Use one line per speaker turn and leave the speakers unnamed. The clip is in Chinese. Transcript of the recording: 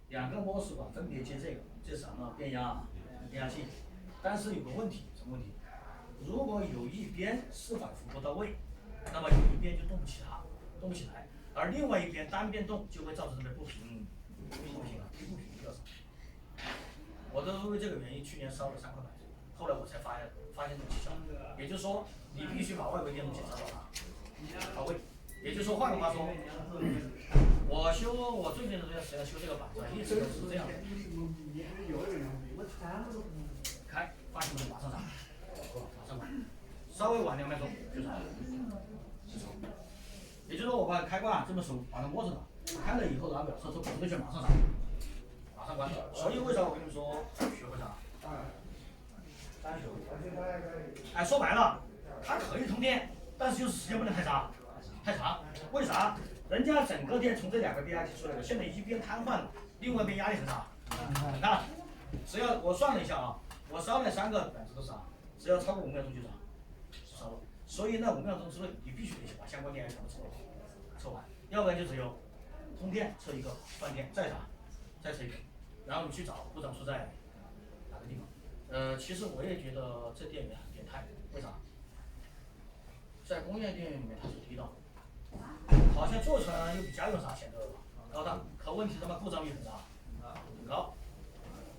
两个模式吧，分别接这什么变压器，但是有个问题，什么问题？如果有一边是反复不到位，那么有一边就动不起来，而另外一边单边动就会造成这边不平啊，不平比较少。我都是为这个原因，去年烧了3块板子，后来我才发现这个蹊跷，也就是说，你必须把外围电路检查到位。也就是说，换个话说，我最近的这段时间修这个板子，一直都是这样的。开，发现马上涨，稍微晚2秒钟就涨了，也就是说，我把开关这么手把它摸着了，开了以后，然后表示这不对劲，马上涨，马上关。所以为啥我跟你们说学会啥？哎，说白了，它可以通电，但是就是时间不能太长。为啥？人家整个电从这2个变压器出来的，现在一边瘫痪了，另外一边压力很大。你看，只要我算了一下啊，我烧那3个板子都是只要超过5秒钟就涨，烧了。所以那5秒钟之内，你必须得把相关电压全部测完，要不然就只有通电测一个，断电再测一个，然后你去找故障出在哪个地方。其实我也觉得这电源很变态，为啥？在工业电源里面它是低档，好像做出来又比家用啥显得高档，可问题他妈故障率很高。